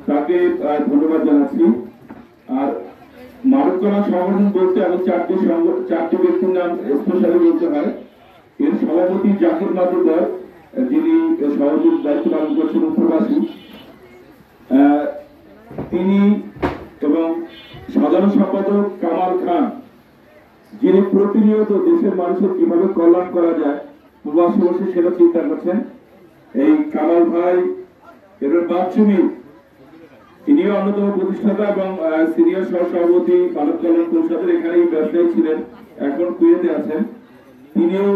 তাকে ধন্যবাদ জানাচ্ছি। আর মানব কল্যাণ সংগঠন বলতে আমি চারটি ব্যক্তির নাম স্পেশালি বলতে হয়। এর সভাপতি জাকির মাতুব্বর, যিনি সভাপতির দায়িত্ব পালন করছেন প্রবাসী, তিনি এবং সাধারণ সম্পাদক কামাল খান, যিনি প্রতিনিয়ত দেশের মানুষের কিভাবে কল্যাণ করা যায় প্রবাসী বসে সেটা চিন্তা করছেন। এই কামাল ভাই, এবার বাচ্চুমি, তিনিও অন্যতম প্রতিষ্ঠাতা এবং সিনিয়র সহসভাপতি মানব কল্যাণ পরিষদের, এখানেই ব্যবসায়ী ছিলেন, এখন কুয়েতে আছেন। তিনিও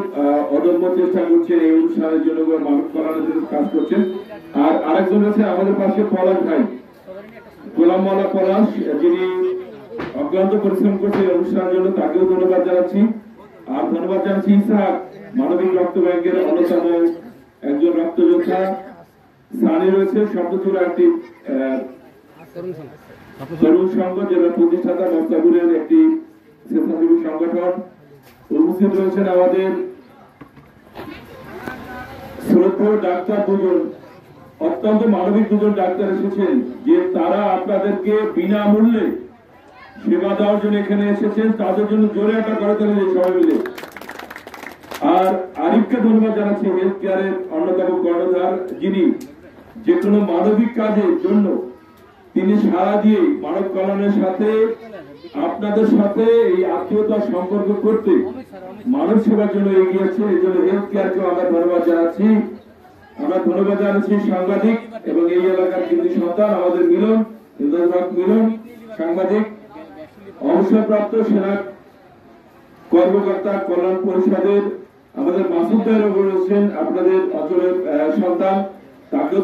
অদম্য চেষ্টা করছেন এই অনুষ্ঠানের জন্য, মানব কল্যাণের জন্য কাজ করছেন। আর আরেকজন আছে আমাদের পাশে পলাশ ভাই, গোলাম মাওলা পলাশ, যিনি অক্লান্ত পরিশ্রম করছে অনুষ্ঠানের জন্য, তাকেও ধন্যবাদ জানাচ্ছি। আর ধন্যবাদ জানাচ্ছি ইসহাক, মানবিক রক্ত ব্যাংকের অন্যতম একজন রক্তযোদ্ধা। সানি রয়েছে শব্দচূড়া একটি তরুণ সংঘ, যেটা প্রতিষ্ঠাতা মোস্তাফুরের একটি স্বেচ্ছাসেবী সংগঠন। উপস্থিত রয়েছেন আমাদের শ্রদ্ধেয় ডাক্তার দুজন, অত্যন্ত মানবিক দুজন ডাক্তার এসেছেন, যে তারা আপনাদেরকে বিনামূল্যে সেবা দেওয়ার জন্য এখানে এসেছেন। তাদের জন্য জোরে একটা করে তোলেন সবাই মিলে। আর আরিফকে ধন্যবাদ জানাচ্ছি, হেলথ কেয়ারের অন্যতম কর্ণধার, যিনি যে কোনো মানবিক কাজের জন্য তিনি সাড়া দিয়ে মানব কল্যাণের সাথে, আপনাদের সাথে এই আত্মীয়তার সম্পর্ক করতে মানব সেবার জন্য এগিয়েছে। এই জন্য হেলথ কেয়ারকেও আমরা ধন্যবাদ জানাচ্ছি। আমরা ধন্যবাদ জানাচ্ছি সাংবাদিক এবং এই এলাকার কিন্তু সন্তান আমাদের মিলন, মিলন সাংবাদিক, অবসরপ্রাপ্ত সেনা কর্মকর্তা কল্যাণ পরিষদের আমাদের মাসুদ ভাই রয়েছেন, আপনাদের অঞ্চলের সন্তান, তাকেও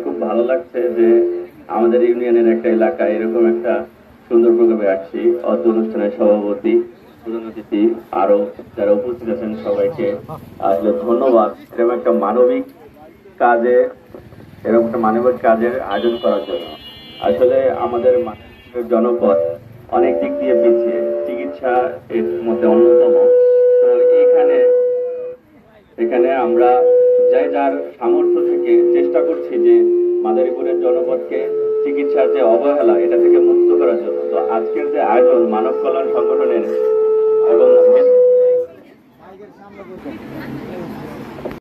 খুব ভালো লাগছে যে আমাদের ইউনিয়নের একটা এলাকায় এরকম একটা সুন্দর প্রোগ্রামে আসছি। অর্থ অনুষ্ঠানের সভাপতি, প্রধান অতিথি, আরো যারা উপস্থিত আছেন সবাইকে আসলে ধন্যবাদ। এরকম একটা মানবিক কাজের আয়োজন করার জন্য। আসলে আমাদের জনপদ অনেক দিক দিয়ে পিছিয়ে, চিকিৎসা এর মধ্যে অন্যতম। তো এখানে আমরা যার সামর্থ্য থেকে চেষ্টা করছি যে মাদারীপুরের জনপদকে চিকিৎসার যে অবহেলা, এটা থেকে মুক্ত করার জন্য। তো আজকের যে আয়োজন মানব কল্যাণ সংগঠনের এবং